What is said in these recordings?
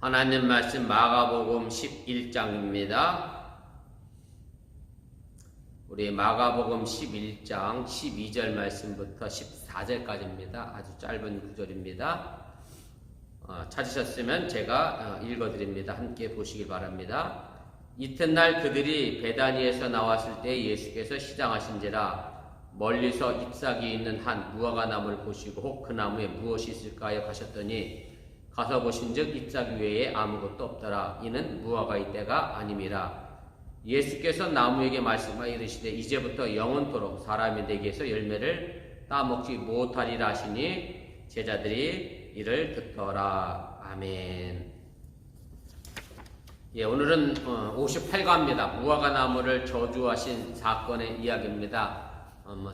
하나님 말씀 마가복음 11장입니다. 우리 마가복음 11장 12절 말씀부터 14절까지입니다. 아주 짧은 구절입니다. 찾으셨으면 제가 읽어드립니다. 함께 보시길 바랍니다. 이튿날 그들이 베다니에서 나왔을 때 예수께서 시장하신지라 멀리서 잎사귀 있는 한 무화과나무를 보시고 혹 그 나무에 무엇이 있을까요? 가셨더니 가서 보신즉 잎사귀 외에 아무것도 없더라. 이는 무화과의 때가 아님이라. 예수께서 나무에게 말씀하여 이르시되 이제부터 영원토록 사람이 내게서 열매를 따먹지 못하리라 하시니 제자들이 이를 듣더라. 아멘. 오늘은 58과입니다. 무화과 나무를 저주하신 사건의 이야기입니다.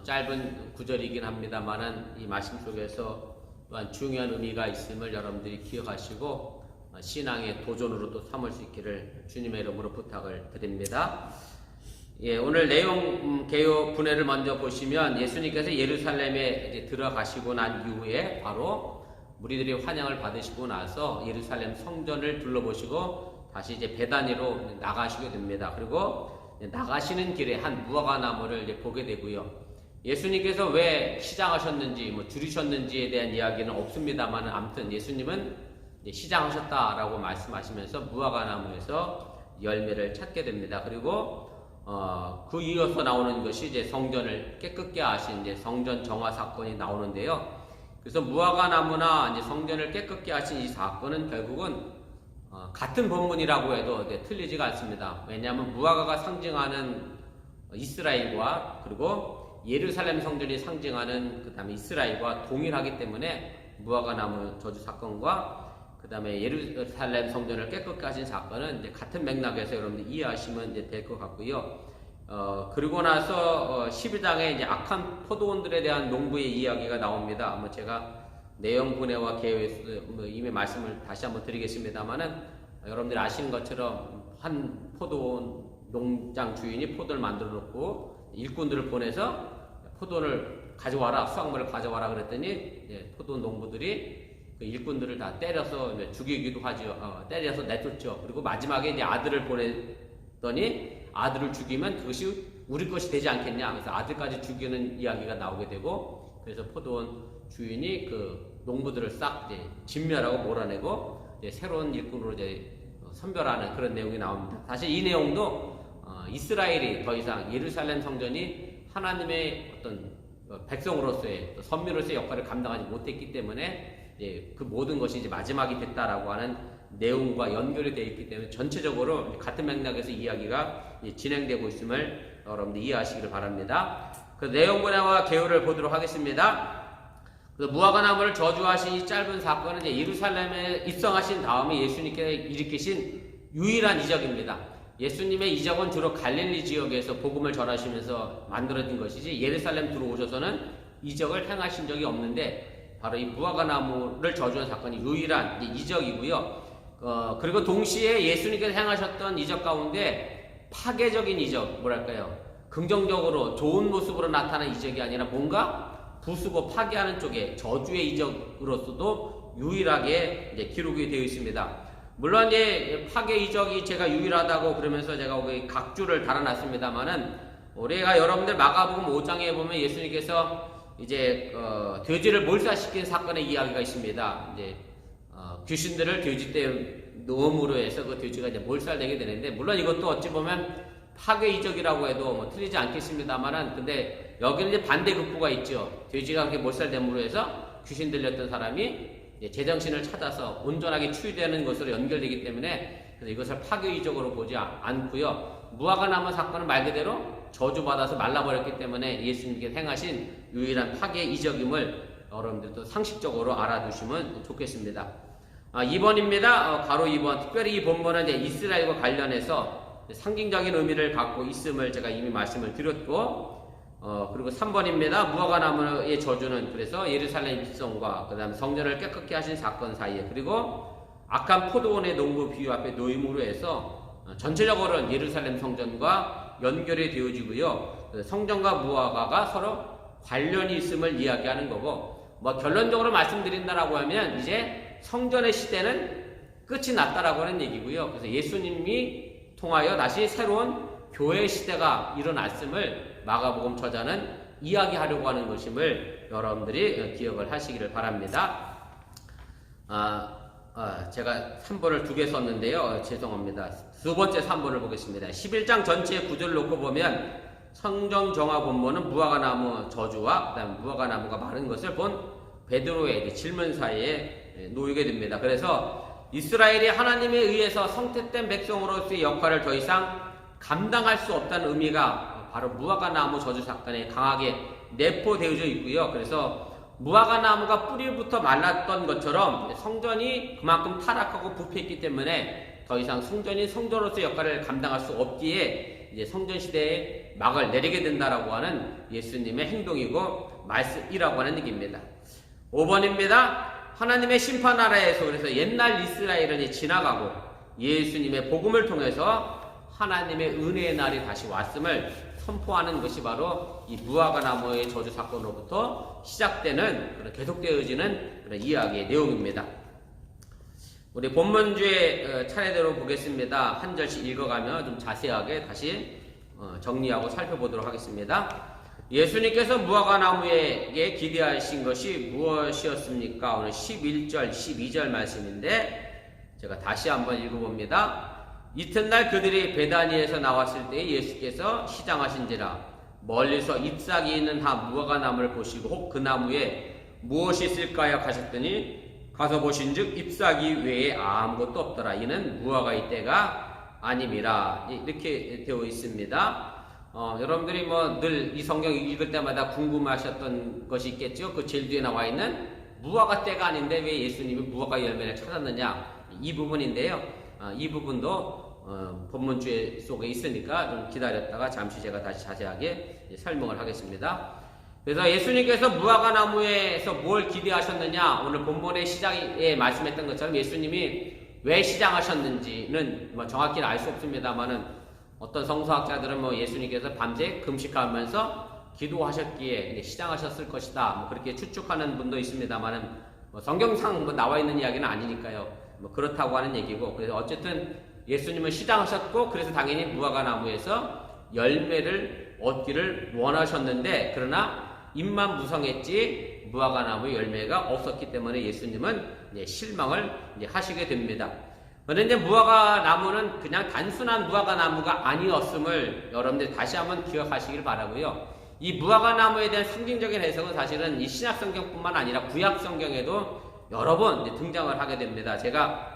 짧은 구절이긴 합니다만은 이 말씀 속에서 또한 중요한 의미가 있음을 여러분들이 기억하시고 신앙의 도전으로 또 삼을 수 있기를 주님의 이름으로 부탁을 드립니다. 오늘 내용 개요 분해를 먼저 보시면 예수님께서 예루살렘에 이제 들어가시고 난 이후에 바로 무리들이 환영을 받으시고 나서 예루살렘 성전을 둘러보시고 다시 이제 베다니로 나가시게 됩니다. 그리고 나가시는 길에 한 무화과 나무를 이제 보게 되고요. 예수님께서 왜 시장하셨는지 줄이셨는지에 대한 이야기는 없습니다만 아무튼 예수님은 시장하셨다라고 말씀하시면서 무화과 나무에서 열매를 찾게 됩니다. 그리고 그 이어서 나오는 것이 이제 성전을 깨끗게 하신 이제 성전 정화 사건이 나오는데요. 그래서 무화과 나무나 이제 성전을 깨끗게 하신 이 사건은 결국은 같은 본문이라고 해도 틀리지가 않습니다. 왜냐하면 무화과가 상징하는 이스라엘과 그리고 예루살렘 성전이 상징하는 그 다음에 이스라엘과 동일하기 때문에 무화과 나무 저주 사건과 그 다음에 예루살렘 성전을 깨끗게 하신 사건은 이제 같은 맥락에서 여러분들 이해하시면 이제 될 것 같고요. 그리고 나서 12장에 이제 악한 포도원들에 대한 농부의 이야기가 나옵니다. 제가 내용 분해와 개요에서 이미 말씀을 다시 한번 드리겠습니다만은 여러분들이 아시는 것처럼 한 포도원 농장 주인이 포도를 만들어 놓고 일꾼들을 보내서 포도를 가져와라, 수확물을 가져와라 그랬더니 포도 농부들이 그 일꾼들을 다 때려서 죽이기도 하죠. 때려서 내쫓죠. 그리고 마지막에 이제 아들을 보냈더니 아들을 죽이면 그것이 우리 것이 되지 않겠냐. 그래서 아들까지 죽이는 이야기가 나오게 되고 그래서 포도원 주인이 그 농부들을 싹 이제 진멸하고 몰아내고 이제 새로운 일꾼으로 이제 선별하는 그런 내용이 나옵니다. 사실 이 내용도 이스라엘이 더 이상 예루살렘 성전이 하나님의 어떤 백성으로서의 선민으로서의 역할을 감당하지 못했기 때문에 그 모든 것이 이제 마지막이 됐다라고 하는 내용과 연결이 되어 있기 때문에 전체적으로 같은 맥락에서 이야기가 진행되고 있음을 여러분들 이해하시기를 바랍니다. 그 내용 분야와 개요를 보도록 하겠습니다. 그 무화과 나무를 저주하신 이 짧은 사건은 이제 예루살렘에 입성하신 다음에 예수님께 일으키신 유일한 이적입니다. 예수님의 이적은 주로 갈릴리 지역에서 복음을 전하시면서 만들어진 것이지 예루살렘 들어오셔서는 이적을 행하신 적이 없는데 바로 이 무화과 나무를 저주한 사건이 유일한 이적이고요. 그리고 동시에 예수님께서 행하셨던 이적 가운데 파괴적인 이적, 뭐랄까요? 긍정적으로 좋은 모습으로 나타난 이적이 아니라 뭔가 부수고 파괴하는 쪽에 저주의 이적으로서도 유일하게 이제 기록이 되어 있습니다. 물론 이제 파괴 이적이 제가 유일하다고 그러면서 제가 거기 각주를 달아놨습니다만은 우리가 여러분들 마가복음 5장에 보면 예수님께서 이제 돼지를 몰살시킨 사건의 이야기가 있습니다. 이제 귀신들을 돼지 때 넣음으로 해서 그 돼지가 이제 몰살되게 되는데 물론 이것도 어찌 보면 파괴 이적이라고 해도 틀리지 않겠습니다만은 근데 여기는 이제 반대 극부가 있죠. 돼지가 그렇게 몰살됨으로 해서 귀신 들렸던 사람이 제정신을 찾아서 온전하게 치유되는 것으로 연결되기 때문에 그래서 이것을 파괴이적으로 보지 않고요. 무화과 나무 사건은 말 그대로 저주받아서 말라버렸기 때문에 예수님께 행하신 유일한 파괴이적임을 여러분들도 상식적으로 알아두시면 좋겠습니다. 2번입니다. 가로 2번. 특별히 이 본문은 이제 이스라엘과 관련해서 상징적인 의미를 갖고 있음을 제가 이미 말씀을 드렸고 그리고 3번입니다. 무화과 나무의 저주는 그래서 예루살렘 입성과 그 다음에 성전을 깨끗게 하신 사건 사이에 그리고 악한 포도원의 농부 비유 앞에 놓임으로 해서 전체적으로는 예루살렘 성전과 연결이 되어지고요. 성전과 무화과가 서로 관련이 있음을 이야기하는 거고 결론적으로 말씀드린다라고 하면 이제 성전의 시대는 끝이 났다라고 하는 얘기고요. 그래서 예수님이 통하여 다시 새로운 교회 시대가 일어났음을 마가복음 저자는 이야기하려고 하는 것임을 여러분들이 기억을 하시기를 바랍니다. 제가 3번을 2개 썼는데요. 죄송합니다. 두 번째 3번을 보겠습니다. 11장 전체의 구절을 놓고 보면 성경 정화 본문은 무화과나무 저주와 그다음에 무화과나무가 마른 것을 본 베드로의 질문 사이에 놓이게 됩니다. 그래서 이스라엘이 하나님에 의해서 성택된 백성으로서의 역할을 더 이상 감당할 수 없다는 의미가 바로 무화과나무 저주 사건에 강하게 내포되어져 있고요. 그래서 무화과나무가 뿌리부터 말랐던 것처럼 성전이 그만큼 타락하고 부패했기 때문에 더 이상 성전이 성전으로서의 역할을 감당할 수 없기에 이제 성전 시대에 막을 내리게 된다라고 하는 예수님의 행동이고 말씀이라고 하는 얘기입니다. 5번입니다. 하나님의 심판 나라에서 그래서 옛날 이스라엘은 지나가고 예수님의 복음을 통해서 하나님의 은혜의 날이 다시 왔음을 선포하는 것이 바로 이 무화과나무의 저주 사건으로부터 시작되는 그런 계속되어지는 그런 이야기의 내용입니다. 우리 본문주의 차례대로 보겠습니다. 한 절씩 읽어가며 좀 자세하게 다시 정리하고 살펴보도록 하겠습니다. 예수님께서 무화과나무에게 기대하신 것이 무엇이었습니까? 오늘 11절, 12절 말씀인데 제가 다시 한번 읽어봅니다. 이튿날 그들이 베다니에서 나왔을 때 예수께서 시장하신지라 멀리서 잎사귀 있는 한 무화과나무를 보시고 혹 그 나무에 무엇이 있을까요? 하셨더니 가서 보신즉 잎사귀 외에 아무것도 없더라. 이는 무화과의 때가 아님이라. 이렇게 되어 있습니다. 여러분들이 뭐 늘 이 성경 읽을 때마다 궁금하셨던 것이 있겠죠. 그 제일 뒤에 나와 있는 무화과 때가 아닌데 왜 예수님이 무화과 열매를 찾았느냐, 이 부분인데요. 이 부분도 본문주의 속에 있으니까 좀 기다렸다가 잠시 제가 다시 자세하게 설명을 하겠습니다. 그래서 예수님께서 무화과나무에서 뭘 기대하셨느냐, 오늘 본문의 시작에 말씀했던 것처럼 예수님이 왜 시장하셨는지는 뭐 정확히는 알 수 없습니다만은 어떤 성서학자들은 뭐 예수님께서 밤새 금식하면서 기도하셨기에 시장하셨을 것이다, 뭐 그렇게 추측하는 분도 있습니다만은 뭐 성경상 뭐 나와 있는 이야기는 아니니까요. 뭐 그렇다고 하는 얘기고, 그래서 어쨌든 예수님은 시장하셨고 그래서 당연히 무화과나무에서 열매를 얻기를 원하셨는데 그러나 잎만 무성했지 무화과나무 열매가 없었기 때문에 예수님은 실망을 하시게 됩니다. 그런데 무화과나무는 그냥 단순한 무화과나무가 아니었음을 여러분들 다시 한번 기억하시길 바라고요. 이 무화과나무에 대한 상징적인 해석은 사실은 이 신약성경뿐만 아니라 구약성경에도 여러 번 등장을 하게 됩니다. 제가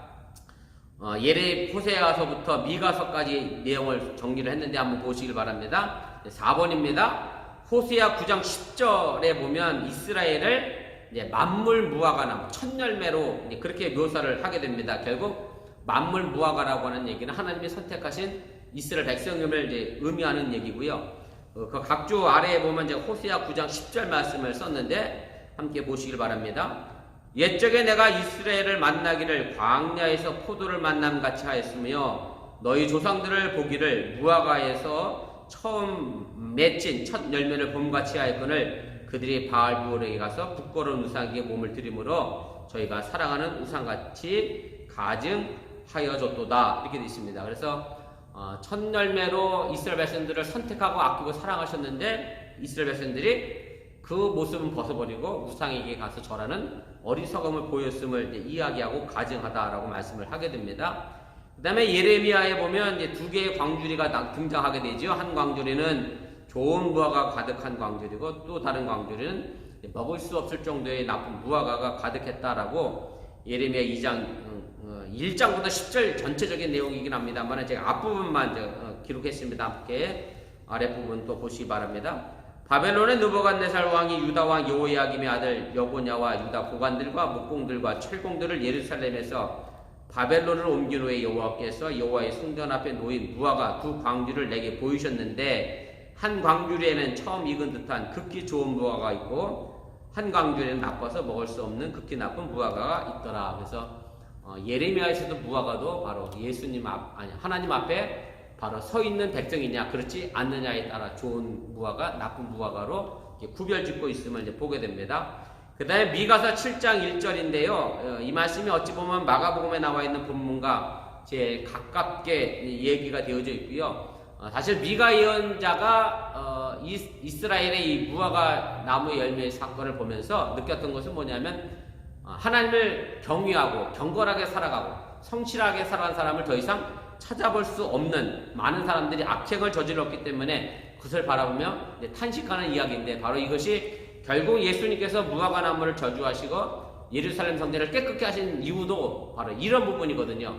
호세아서부터 미가서까지 내용을 정리를 했는데 한번 보시길 바랍니다. 4번입니다. 호세아 9장 10절에 보면 이스라엘을 만물 무화과나무, 첫 열매로 그렇게 묘사를 하게 됩니다. 결국 만물 무화과라고 하는 얘기는 하나님이 선택하신 이스라엘 백성임을 의미하는 얘기고요. 그 각주 아래에 보면 이제 호세아 9장 10절 말씀을 썼는데 함께 보시길 바랍니다. 옛적에 내가 이스라엘을 만나기를 광야에서 포도를 만남같이 하였으며 너희 조상들을 보기를 무화과에서 처음 맺힌 첫 열매를 봄같이 하였거늘 그들이 바알부올에게 가서 부끄러운 우상에게 몸을 드림으로 저희가 사랑하는 우상같이 가증하여줬도다. 이렇게 되어 있습니다. 그래서 첫 열매로 이스라엘 백성들을 선택하고 아끼고 사랑하셨는데 이스라엘 백성들이 그 모습은 벗어버리고 우상에게 가서 절하는 어리석음을 보였음을 이야기하고 가증하다라고 말씀을 하게 됩니다. 그 다음에 예레미야에 보면 이제 두 개의 광주리가 등장하게 되죠. 한 광주리는 좋은 무화과가 가득한 광주리고 또 다른 광주리는 먹을 수 없을 정도의 나쁜 무화과가 가득했다라고 예레미야 2장 1장부터 10절 전체적인 내용이긴 합니다만 제가 앞부분만 기록했습니다. 함께 아랫부분 또 보시기 바랍니다. 바벨론의 느부갓네살 왕이 유다 왕 여호야김의 아들 여고냐와 유다 고관들과 목공들과 철공들을 예루살렘에서 바벨론을 옮긴 후에 여호와께서 여호와의 성전 앞에 놓인 무화과 두 광주리를 내게 보이셨는데 한 광주리에는 처음 익은 듯한 극히 좋은 무화과가 있고 한 광주리에는 나빠서 먹을 수 없는 극히 나쁜 무화과가 있더라. 그래서 예레미야에서도 무화과도 바로 하나님 앞에 바로 서 있는 백성이냐 그렇지 않느냐에 따라 좋은 무화과 나쁜 무화과로 구별짓고 있음을 보게 됩니다. 그 다음에 미가서 7장 1절인데요. 이 말씀이 어찌 보면 마가복음에 나와 있는 본문과 제일 가깝게 얘기가 되어져 있고요. 사실 미가 예언자가 이스라엘의 이 무화과 나무 열매의 사건을 보면서 느꼈던 것은 뭐냐면 하나님을 경외하고 경건하게 살아가고 성실하게 살아간 사람을 더 이상 찾아볼 수 없는 많은 사람들이 악행을 저질렀기 때문에 그것을 바라보며 탄식하는 이야기인데, 바로 이것이 결국 예수님께서 무화과 나무를 저주하시고 예루살렘 성전을 깨끗게 하신 이유도 바로 이런 부분이거든요.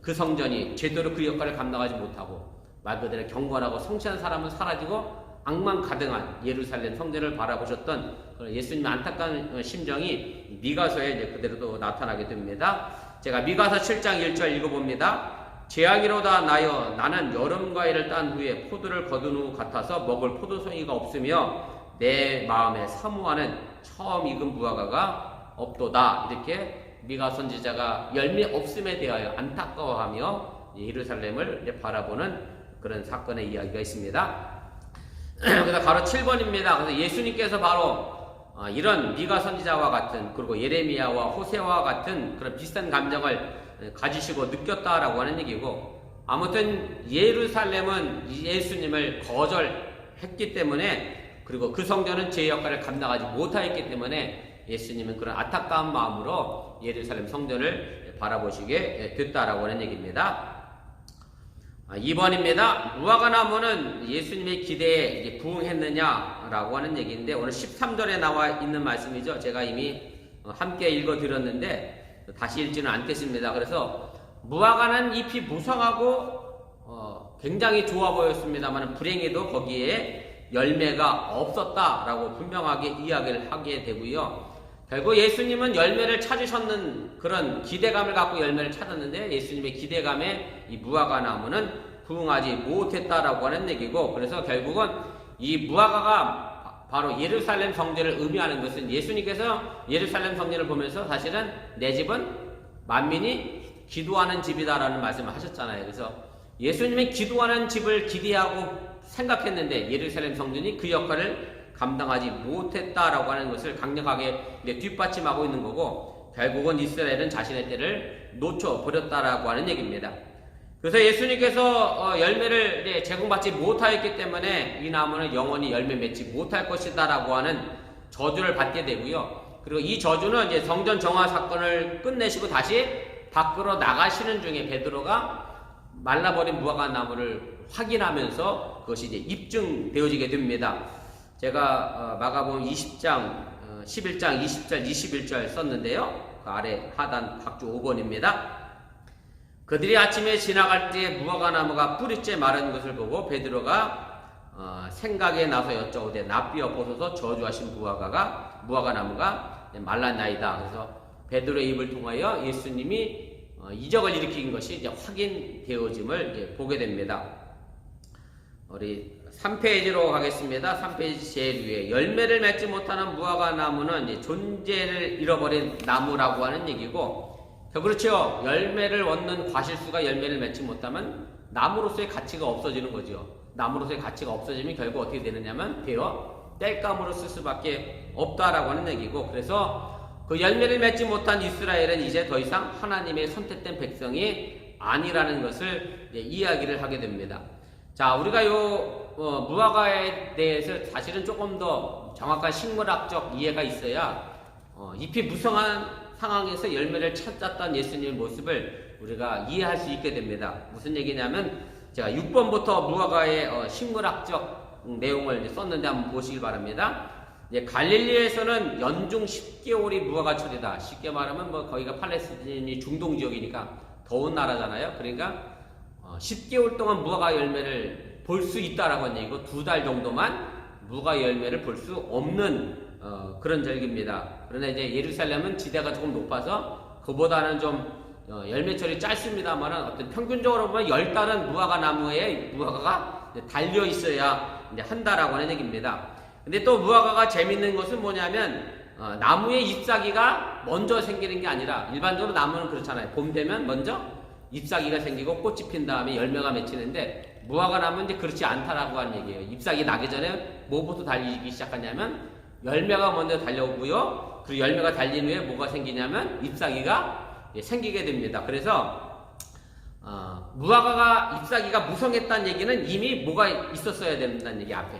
그 성전이 제대로 그 역할을 감당하지 못하고 말 그대로 경건하고 성실한 사람은 사라지고 악만 가득한 예루살렘 성전을 바라보셨던 예수님의 안타까운 심정이 미가서에 이제 그대로 또 나타나게 됩니다. 제가 미가서 7장 1절 읽어봅니다. 재앙이로다 나여 나는 여름 과일을 딴 후에 포도를 거둔 후 같아서 먹을 포도송이가 없으며 내 마음에 사모하는 처음 익은 무화과가 없도다. 이렇게 미가 선지자가 열매 없음에 대하여 안타까워하며 예루살렘을 바라보는 그런 사건의 이야기가 있습니다. 그래서 바로 7번입니다. 그래서 예수님께서 바로 이런 미가 선지자와 같은, 그리고 예레미야와 호세와 같은 그런 비슷한 감정을 가지시고 느꼈다라고 하는 얘기고, 아무튼 예루살렘은 예수님을 거절했기 때문에, 그리고 그 성전은 제 역할을 감당하지 못하였기 때문에 예수님은 그런 안타까운 마음으로 예루살렘 성전을 바라보시게 됐다라고 하는 얘기입니다. 2번입니다. 무화과 나무는 예수님의 기대에 부응했느냐라고 하는 얘기인데, 오늘 13절에 나와 있는 말씀이죠. 제가 이미 함께 읽어드렸는데 다시 읽지는 않겠습니다. 그래서 무화과는 잎이 무성하고 굉장히 좋아 보였습니다만 불행히도 거기에 열매가 없었다라고 분명하게 이야기를 하게 되고요. 결국 예수님은 열매를 찾으셨는 그런 기대감을 갖고 열매를 찾았는데, 예수님의 기대감에 이 무화과 나무는 부응하지 못했다라고 하는 얘기고, 그래서 결국은 이 무화과가 바로 예루살렘 성전을 의미하는 것은, 예수님께서 예루살렘 성전을 보면서 사실은 내 집은 만민이 기도하는 집이다라는 말씀을 하셨잖아요. 그래서 예수님의 기도하는 집을 기대하고 생각했는데 예루살렘 성전이 그 역할을 감당하지 못했다라고 하는 것을 강력하게 뒷받침하고 있는 거고, 결국은 이스라엘은 자신의 때를 놓쳐버렸다라고 하는 얘기입니다. 그래서 예수님께서 열매를 제공받지 못하였기 때문에 이 나무는 영원히 열매 맺지 못할 것이다라고 하는 저주를 받게 되고요. 그리고 이 저주는 이제 성전 정화 사건을 끝내시고 다시 밖으로 나가시는 중에 베드로가 말라버린 무화과 나무를 확인하면서 그것이 이제 입증되어지게 됩니다. 제가 마가복음 20장, 11장, 20절, 21절 썼는데요. 그 아래 하단 각주 5번입니다. 그들이 아침에 지나갈 때 무화과 나무가 뿌리째 마른 것을 보고 베드로가 생각에 나서 여쭤오되 납비어 보소서 저주하신 무화과 나무가 말랐나이다. 그래서 베드로의 입을 통하여 예수님이 이적을 일으킨 것이 이제 확인되어짐을 이제 보게 됩니다. 우리 3페이지로 가겠습니다. 3페이지 제일 위에 열매를 맺지 못하는 무화과 나무는 이제 존재를 잃어버린 나무라고 하는 얘기고, 그렇죠. 열매를 얻는 과실수가 열매를 맺지 못하면 나무로서의 가치가 없어지는 거죠. 나무로서의 가치가 없어지면 결국 어떻게 되느냐면 되어 땔감으로 쓸 수밖에 없다라고 하는 얘기고, 그래서 그 열매를 맺지 못한 이스라엘은 이제 더 이상 하나님의 선택된 백성이 아니라는 것을 이야기를 하게 됩니다. 자, 우리가 무화과에 대해서 사실은 조금 더 정확한 식물학적 이해가 있어야 잎이 무성한 상황에서 열매를 찾았던 예수님의 모습을 우리가 이해할 수 있게 됩니다. 무슨 얘기냐면, 제가 6번부터 무화과의 식물학적 내용을 썼는데 한번 보시기 바랍니다. 갈릴리에서는 연중 10개월이 무화과철이다. 쉽게 말하면 거기가 팔레스틴이 중동 지역이니까 더운 나라잖아요. 그러니까 10개월 동안 무화과 열매를 볼 수 있다라고 하는 얘기고, 2달 정도만 무화과 열매를 볼 수 없는 그런 절기입니다. 그러나 이제 예루살렘은 지대가 조금 높아서 그보다는 좀 열매철이 짧습니다만 어떤 평균적으로 보면 10달은 무화과 나무에 무화과가 달려 있어야 이제 한다라고 하는 얘기입니다. 근데 또 무화과가 재밌는 것은 뭐냐면 나무의 잎사귀가 먼저 생기는 게 아니라, 일반적으로 나무는 그렇잖아요. 봄 되면 먼저 잎사귀가 생기고 꽃이 핀 다음에 열매가 맺히는데, 무화과 나무는 이제 그렇지 않다라고 하는 얘기예요. 잎사귀 나기 전에 뭐부터 달리기 시작하냐면 열매가 먼저 달려오고요. 그리고 열매가 달린 후에 뭐가 생기냐면 잎사귀가 생기게 됩니다. 그래서 무화과가 잎사귀가 무성했다는 얘기는 이미 뭐가 있었어야 된다는 얘기 앞에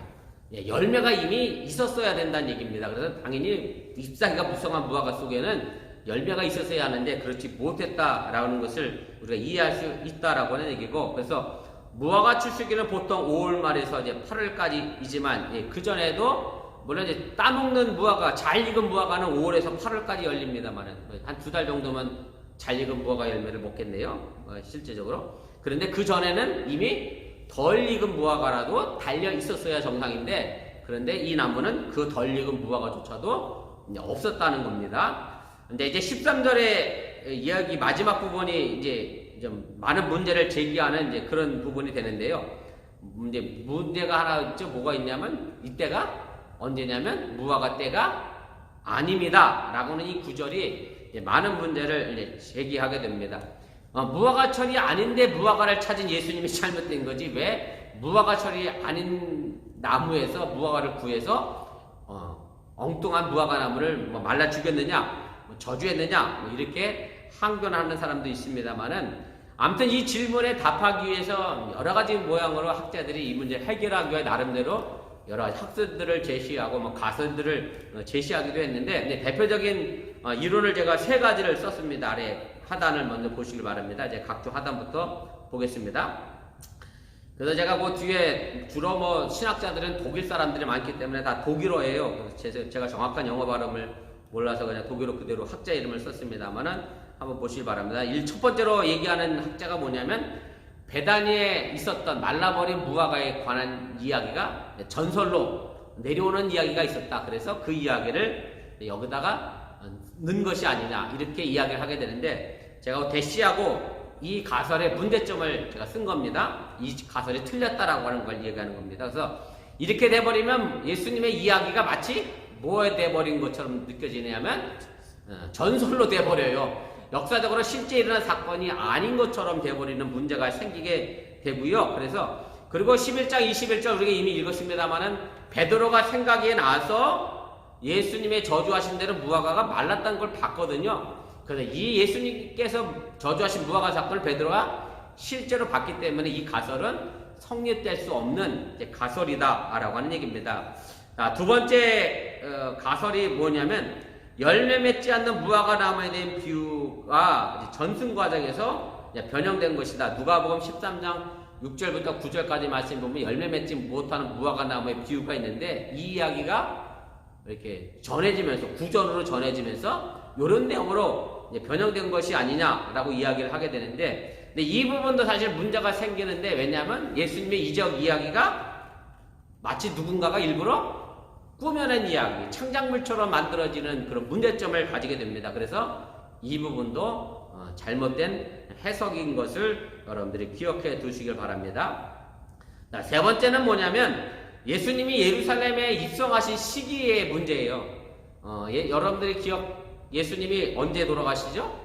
열매가 이미 있었어야 된다는 얘기입니다. 그래서 당연히 잎사귀가 무성한 무화과 속에는 열매가 있었어야 하는데 그렇지 못했다라는 것을 우리가 이해할 수 있다라고 하는 얘기고, 그래서 무화과 출시기는 보통 5월 말에서 이제 8월까지이지만 그 전에도 물론 이제 따먹는 무화과, 잘 익은 무화과는 5월에서 8월까지 열립니다만 한 2달 정도면 잘 익은 무화과 열매를 먹겠네요. 실제적으로. 그런데 그 전에는 이미 덜 익은 무화과라도 달려 있었어야 정상인데, 그런데 이 나무는 그 덜 익은 무화과조차도 없었다는 겁니다. 근데 이제 13절의 이야기 마지막 부분이 이제 좀 많은 문제를 제기하는 이제 그런 부분이 되는데요. 문제가 하나 있죠. 뭐가 있냐면 이때가 언제냐면 무화과 때가 아닙니다. 라고는 이 구절이 많은 문제를 이제 제기하게 됩니다. 무화과철이 아닌데 무화과를 찾은 예수님이 잘못된 거지, 왜 무화과철이 아닌 나무에서 무화과를 구해서 엉뚱한 무화과 나무를 말라 죽였느냐, 저주했느냐, 이렇게 항변하는 사람도 있습니다만은, 아무튼 이 질문에 답하기 위해서 여러 가지 모양으로 학자들이 이 문제를 해결하기 위해 나름대로 여러 가지 학설들을 제시하고 가설들을 제시하기도 했는데, 대표적인 이론을 제가 3가지를 썼습니다. 아래 하단을 먼저 보시길 바랍니다. 이제 각주 하단부터 보겠습니다. 그래서 제가 그 뒤에 주로 신학자들은 독일 사람들이 많기 때문에 다 독일어예요. 그래서 제가 정확한 영어 발음을 몰라서 그냥 독일어 그대로 학자 이름을 썼습니다만은 한번 보시기 바랍니다. 첫 번째로 얘기하는 학자가 뭐냐면, 베다니에 있었던 말라버린 무화과에 관한 이야기가 전설로 내려오는 이야기가 있었다. 그래서 그 이야기를 여기다가 넣은 것이 아니냐, 이렇게 이야기를 하게 되는데, 제가 대시하고 이 가설의 문제점을 제가 쓴 겁니다. 이 가설이 틀렸다라고 하는 걸 얘기하는 겁니다. 그래서 이렇게 돼버리면 예수님의 이야기가 마치 뭐에 돼버린 것처럼 느껴지냐면 전설로 돼버려요. 역사적으로 실제 일어난 사건이 아닌 것처럼 돼버리는 문제가 생기게 되고요. 그래서 그리고 11장 21절 우리가 이미 읽었습니다만은, 베드로가 생각이 나서 예수님의 저주하신 대로 무화과가 말랐다는 걸 봤거든요. 그래서 이 예수님께서 저주하신 무화과 사건을 베드로가 실제로 봤기 때문에 이 가설은 성립될 수 없는 가설이다라고 하는 얘기입니다. 두 번째 가설이 뭐냐면, 열매 맺지 않는 무화과 나무에 대한 비유가 전승 과정에서 변형된 것이다. 누가복음 13장 6절부터 9절까지 말씀 보면 열매 맺지 못하는 무화과 나무의 비유가 있는데, 이 이야기가 이렇게 전해지면서, 구전으로 전해지면서 이런 내용으로 변형된 것이 아니냐라고 이야기를 하게 되는데, 근데 이 부분도 사실 문제가 생기는데, 왜냐하면 예수님의 이적 이야기가 마치 누군가가 일부러 꾸며낸 이야기, 창작물처럼 만들어지는 그런 문제점을 가지게 됩니다. 그래서 이 부분도 잘못된 해석인 것을 여러분들이 기억해 두시길 바랍니다. 세 번째는 뭐냐면, 예수님이 예루살렘에 입성하신 시기의 문제예요. 여러분들이 예수님이 언제 돌아가시죠?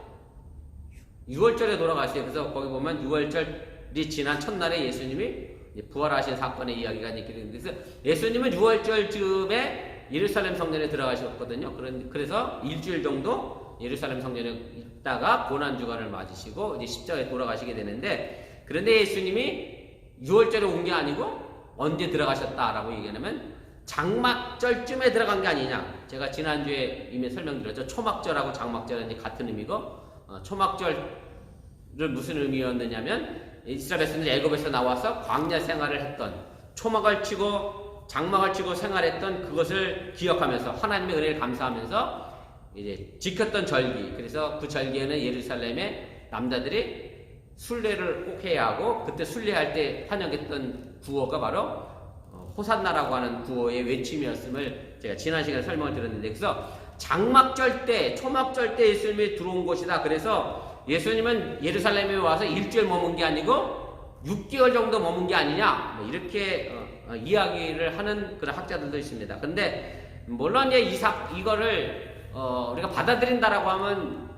6월절에 돌아가시죠. 그래서 거기 보면 6월절이 지난 첫날에 예수님이 부활하신 사건의 이야기가 있거든요. 그래서 예수님은 6월절 즈음에 예루살렘 성전에 들어가셨거든요. 그래서 일주일 정도 예루살렘 성전에 있다가 고난주간을 맞으시고 이제 십자가에 돌아가시게 되는데, 그런데 예수님이 6월절에 온 게 아니고 언제 들어가셨다라고 얘기하냐면 장막절쯤에 들어간 게 아니냐. 제가 지난주에 이미 설명드렸죠. 초막절하고 장막절은 같은 의미고, 초막절을 무슨 의미였느냐면, 이스라엘 백성들이 애굽에서 나와서 광야 생활을 했던, 초막을 치고 장막을 치고 생활했던 그것을 기억하면서 하나님의 은혜를 감사하면서 이제 지켰던 절기. 그래서 그 절기에는 예루살렘의 남자들이 순례를 꼭 해야 하고, 그때 순례할 때 환영했던 구호가 바로 호산나라고 하는 구호의 외침이었음을 제가 지난 시간에 설명을 드렸는데, 그래서 장막절 때, 초막절 때 예수님이 들어온 곳이다. 그래서 예수님은 예루살렘에 와서 일주일 머문 게 아니고 6개월 정도 머문 게 아니냐, 이렇게 이야기를 하는 그런 학자들도 있습니다. 근데 물론 이제 이거를 우리가 받아들인다라고 하면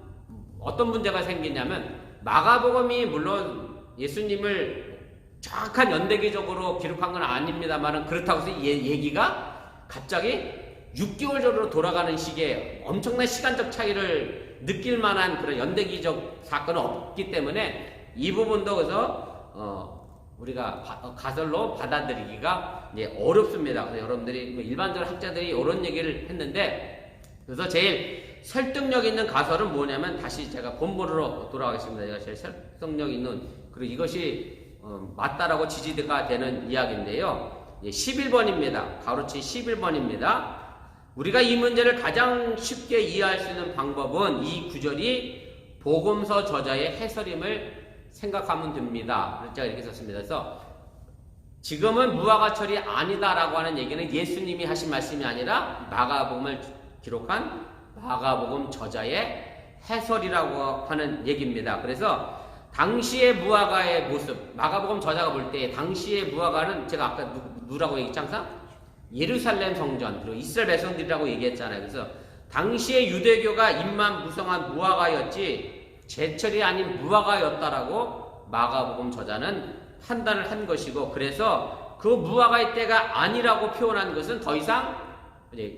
어떤 문제가 생기냐면, 마가복음이 물론 예수님을 정확한 연대기적으로 기록한 건 아닙니다만, 그렇다고 해서 얘기가 갑자기 6개월 전으로 돌아가는 시기에 엄청난 시간적 차이를 느낄 만한 그런 연대기적 사건은 없기 때문에 이 부분도 그래서 우리가 가설로 받아들이기가 이제 어렵습니다. 그래서 여러분들이 일반적으로 학자들이 이런 얘기를 했는데, 그래서 제일 설득력 있는 가설은 뭐냐면, 다시 제가 본문으로 돌아가겠습니다. 제가 제일 설득력 있는, 그리고 이것이 맞다라고 지지가 되는 이야기인데요. 11번입니다. 가로치 11번입니다. 우리가 이 문제를 가장 쉽게 이해할 수 있는 방법은 이 구절이 복음서 저자의 해설임을 생각하면 됩니다. 제가 이렇게 썼습니다. 그래서 지금은 무화과철이 아니다라고 하는 얘기는 예수님이 하신 말씀이 아니라 마가복음을 기록한 마가복음 저자의 해설이라고 하는 얘기입니다. 그래서 당시의 무화과의 모습, 마가복음 저자가 볼 때 당시의 무화과는 제가 아까 누라고 얘기했죠 항상? 예루살렘 성전, 그리고 이스라엘 백성들이라고 얘기했잖아요. 그래서 당시의 유대교가 잎만 무성한 무화과였지 제철이 아닌 무화과였다라고 마가복음 저자는 판단을 한 것이고, 그래서 그 무화과의 때가 아니라고 표현한 것은 더 이상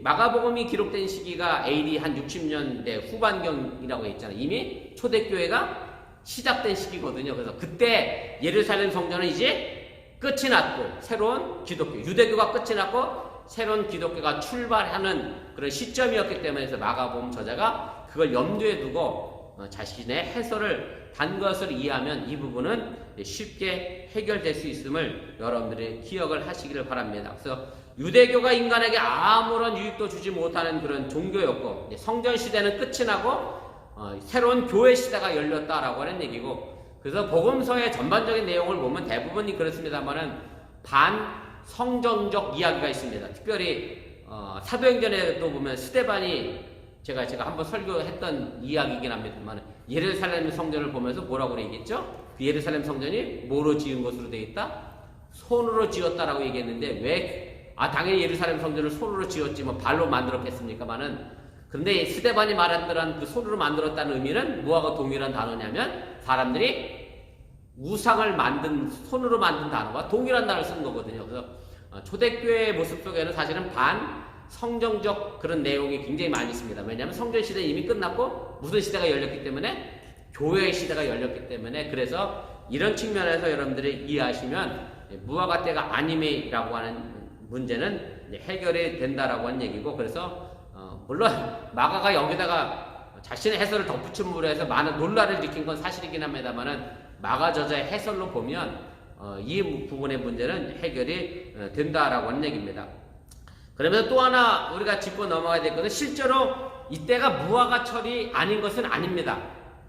마가복음이 기록된 시기가 AD 한 60년대 후반경이라고 했잖아요. 이미 초대교회가 시작된 시기거든요. 그래서 그때 예루살렘 성전은 이제 끝이 났고 새로운 기독교, 유대교가 끝이 났고 새로운 기독교가 출발하는 그런 시점이었기 때문에 마가복음 저자가 그걸 염두에 두고 자신의 해설을 단 것을 이해하면 이 부분은 쉽게 해결될 수 있음을 여러분들이 기억을 하시기를 바랍니다. 그래서 유대교가 인간에게 아무런 유익도 주지 못하는 그런 종교였고, 성전 시대는 끝이 나고 새로운 교회 시대가 열렸다라고 하는 얘기고, 그래서 복음서의 전반적인 내용을 보면 대부분이 그렇습니다만은 반성정적 이야기가 있습니다. 특별히 사도행전에도 보면 스데반이 제가 한번 설교했던 이야기이긴 합니다만, 예루살렘 성전을 보면서 뭐라고 얘기했죠? 그 예루살렘 성전이 뭐로 지은 것으로 되어 있다? 손으로 지었다라고 얘기했는데, 왜 당연히 예루살렘 성전을 손으로 지었지 뭐 발로 만들었겠습니까만은, 그런데 스데반이 말했던 그 손으로 만들었다는 의미는 뭐하고 동일한 단어냐면, 사람들이 우상을 만든, 손으로 만든 단어와 동일한 단어를 쓴 거거든요. 그래서 초대교회의 모습 속에는 사실은 반성정적 그런 내용이 굉장히 많이 있습니다. 왜냐하면 성전 시대는 이미 끝났고 무슨 시대가 열렸기 때문에, 교회의 시대가 열렸기 때문에, 그래서 이런 측면에서 여러분들이 이해하시면 무화과 때가 아님이라고 하는 문제는 해결이 된다라고 하는 얘기고, 그래서 물론 마가가 여기다가 자신의 해설을 덧붙임으로 해서 많은 논란을 일으킨 건 사실이긴 합니다만은, 마가 저자의 해설로 보면 이 부분의 문제는 해결이 된다라고 하는 얘기입니다. 그러면 또 하나 우리가 짚고 넘어가야 될 것은, 실제로 이때가 무화과철이 아닌 것은 아닙니다.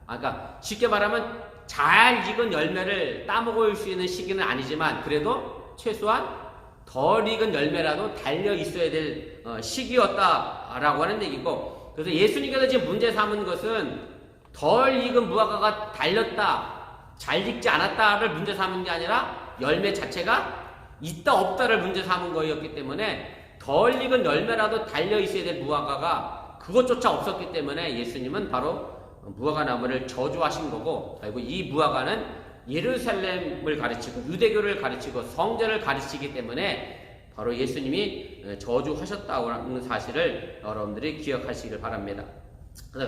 그러니까 쉽게 말하면 잘 익은 열매를 따먹을 수 있는 시기는 아니지만, 그래도 최소한 덜 익은 열매라도 달려 있어야 될 시기였다라고 하는 얘기고, 그래서 예수님께서 지금 문제 삼은 것은 덜 익은 무화과가 달렸다, 잘 익지 않았다를 문제 삼은 게 아니라 열매 자체가 있다 없다를 문제 삼은 거였기 때문에, 덜 익은 열매라도 달려 있어야 될 무화과가 그것조차 없었기 때문에 예수님은 바로 무화과 나무를 저주하신 거고, 그리고 이 무화과는 예루살렘을 가르치고 유대교를 가르치고 성전을 가르치기 때문에 바로 예수님이 저주하셨다는 사실을 여러분들이 기억하시길 바랍니다.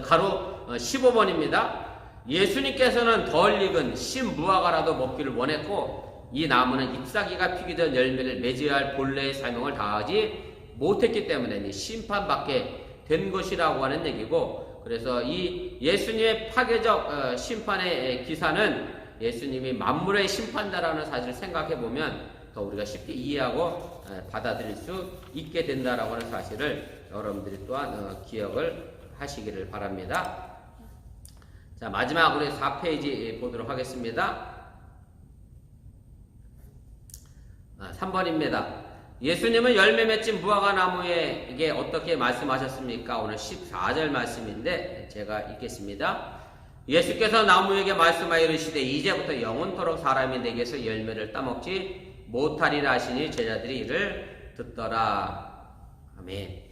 가로 15번입니다. 예수님께서는 덜 익은 신무화과라도 먹기를 원했고, 이 나무는 잎사귀가 피기 전 열매를 맺어야 할 본래의 사명을 다하지 못했기 때문에 심판받게 된 것이라고 하는 얘기고, 그래서 이 예수님의 파괴적 심판의 기사는 예수님이 만물의 심판자라는 사실을 생각해보면 더 우리가 쉽게 이해하고 받아들일 수 있게 된다라고 하는 사실을 여러분들이 또한 기억을 하시기를 바랍니다. 자, 마지막 우리 4페이지 보도록 하겠습니다. 3번입니다. 예수님은 열매 맺힌 무화과 나무에게 어떻게 말씀하셨습니까? 오늘 14절 말씀인데 제가 읽겠습니다. 예수께서 나무에게 말씀하여 이르시되 이제부터 영원토록 사람이 내게서 열매를 따먹지 못하리라 하시니 제자들이 이를 듣더라. 아멘.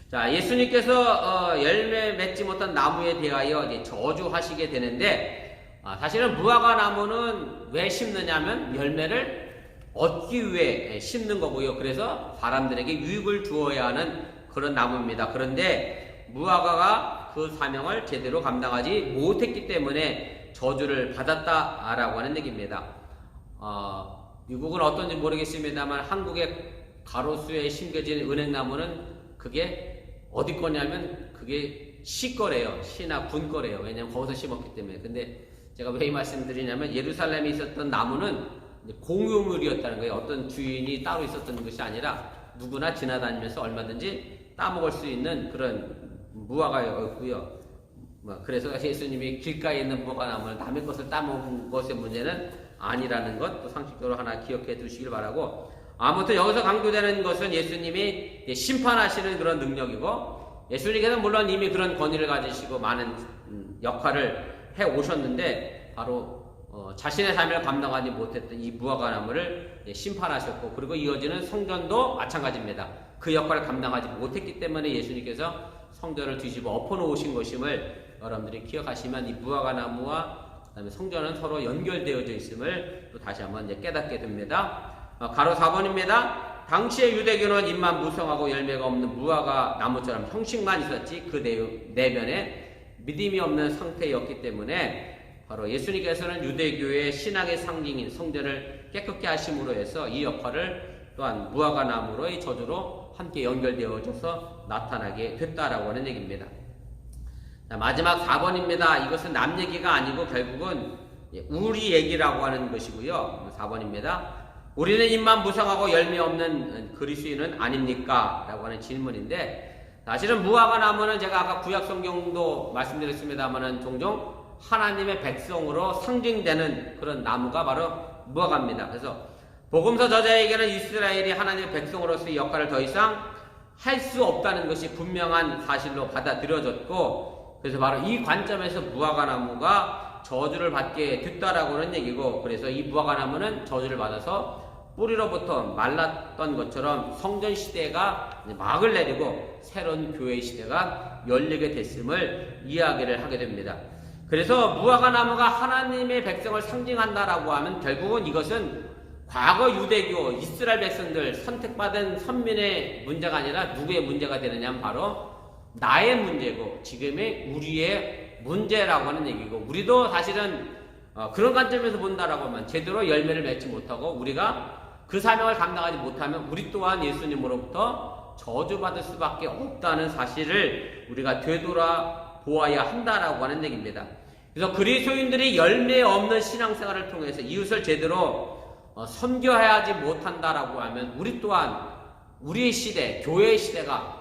자, 예수님께서 열매 맺지 못한 나무에 대하여 이제 저주하시게 되는데, 사실은 무화과 나무는 왜 심느냐면 열매를 얻기 위해 심는 거고요. 그래서 사람들에게 유익을 주어야 하는 그런 나무입니다. 그런데 무화과가 그 사명을 제대로 감당하지 못했기 때문에 저주를 받았다라고 하는 얘기입니다. 미국은 어떤지 모르겠습니다만 한국의 가로수에 심겨진 은행나무는 그게 어디 거냐면 그게 시 거래요. 시나 군 거래요. 왜냐면 거기서 심었기 때문에. 근데 제가 왜 이 말씀드리냐면 예루살렘에 있었던 나무는 공유물이었다는 거예요. 어떤 주인이 따로 있었던 것이 아니라 누구나 지나다니면서 얼마든지 따먹을 수 있는 그런 무화과였고요. 그래서 예수님이 길가에 있는 무화과나무를 남의 것을 따먹은 것의 문제는 아니라는 것 또 상식적으로 하나 기억해 두시길 바라고, 아무튼 여기서 강조되는 것은 예수님이 심판하시는 그런 능력이고, 예수님께서는 물론 이미 그런 권위를 가지시고 많은 역할을 해 오셨는데 바로 자신의 삶을 감당하지 못했던 이 무화과나무를 심판하셨고, 그리고 이어지는 성전도 마찬가지입니다. 그 역할을 감당하지 못했기 때문에 예수님께서 성전을 뒤집어 엎어놓으신 것임을 여러분들이 기억하시면 이 무화과나무와 그다음에 성전은 서로 연결되어져 있음을 또 다시 한번 깨닫게 됩니다. 가로 4번입니다. 당시의 유대교는 잎만 무성하고 열매가 없는 무화과 나무처럼 형식만 있었지 그 내면에 믿음이 없는 상태였기 때문에 바로 예수님께서는 유대교의 신앙의 상징인 성전을 깨끗게 하심으로 해서 이 역할을 또한 무화과 나무로의 저주로 함께 연결되어져서 나타나게 됐다라고 하는 얘기입니다. 자, 마지막 4번입니다. 이것은 남 얘기가 아니고 결국은 우리 얘기라고 하는 것이고요. 4번입니다. 우리는 잎만 무성하고 열매 없는 그리스도인은 아닙니까? 라고 하는 질문인데, 사실은 무화과 나무는 제가 아까 구약 성경도 말씀드렸습니다만은 종종 하나님의 백성으로 상징되는 그런 나무가 바로 무화과입니다. 그래서 복음서 저자에게는 이스라엘이 하나님의 백성으로서의 역할을 더 이상 할 수 없다는 것이 분명한 사실로 받아들여졌고, 그래서 바로 이 관점에서 무화과 나무가 저주를 받게 됐다라고 하는 얘기고, 그래서 이 무화과 나무는 저주를 받아서 뿌리로부터 말랐던 것처럼 성전 시대가 막을 내리고 새로운 교회 시대가 열리게 됐음을 이야기를 하게 됩니다. 그래서 무화과 나무가 하나님의 백성을 상징한다라고 하면 결국은 이것은 과거 유대교 이스라엘 백성들 선택받은 선민의 문제가 아니라 누구의 문제가 되느냐면 바로 나의 문제고 지금의 우리의 문제라고 하는 얘기고, 우리도 사실은 그런 관점에서 본다라고 하면 제대로 열매를 맺지 못하고 우리가 그 사명을 감당하지 못하면 우리 또한 예수님으로부터 저주받을 수밖에 없다는 사실을 우리가 되돌아 보아야 한다라고 하는 얘기입니다. 그래서 그리스도인들이 열매 없는 신앙생활을 통해서 이웃을 제대로 섬겨야 하지 못한다라고 하면 우리 또한 우리의 시대, 교회의 시대가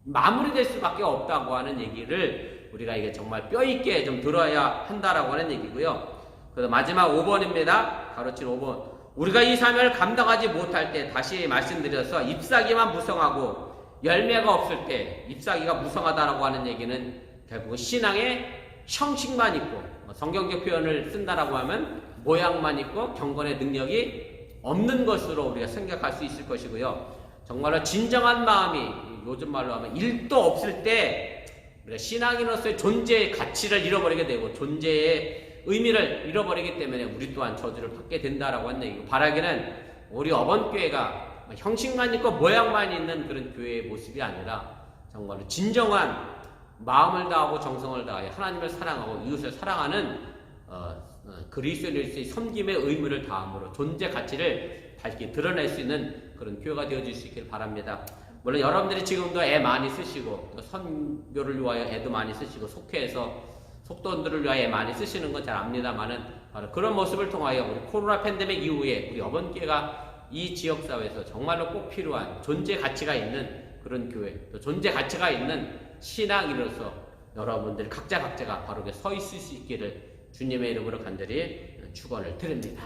마무리될 수밖에 없다고 하는 얘기를 우리가 이게 정말 뼈있게 좀 들어야 한다라고 하는 얘기고요. 그래서 마지막 5번입니다. 가로칠 5번. 우리가 이 사명을 감당하지 못할 때, 다시 말씀드려서 잎사귀만 무성하고 열매가 없을 때, 잎사귀가 무성하다라고 하는 얘기는 결국은 신앙의 형식만 있고, 성경적 표현을 쓴다라고 하면 모양만 있고 경건의 능력이 없는 것으로 우리가 생각할 수 있을 것이고요. 정말로 진정한 마음이 요즘 말로 하면 1도 없을 때 우리가 신앙인으로서의 존재의 가치를 잃어버리게 되고 존재의 의미를 잃어버리기 때문에 우리 또한 저주를 받게 된다라고 하는 얘기고, 바라기는 우리 어번교회가 형식만 있고 모양만 있는 그런 교회의 모습이 아니라 정말로 진정한 마음을 다하고 정성을 다하여 하나님을 사랑하고 이웃을 사랑하는 그리스도인으로서의 섬김의 의무를 다함으로 존재 가치를 밝게 드러낼 수 있는 그런 교회가 되어줄 수 있기를 바랍니다. 물론 여러분들이 지금도 애 많이 쓰시고 또 선교를 위하여 애도 많이 쓰시고 속회에서 속돈들을 위하여 애 많이 쓰시는 건 잘 압니다만은 바로 그런 모습을 통하여 우리 코로나 팬데믹 이후에 우리 어번교회가 이 지역사회에서 정말로 꼭 필요한 존재 가치가 있는 그런 교회, 또 존재 가치가 있는 신앙인으로서 여러분들 각자가 바르게 서 있을 수 있기를 주님의 이름으로 간절히 축원을 드립니다.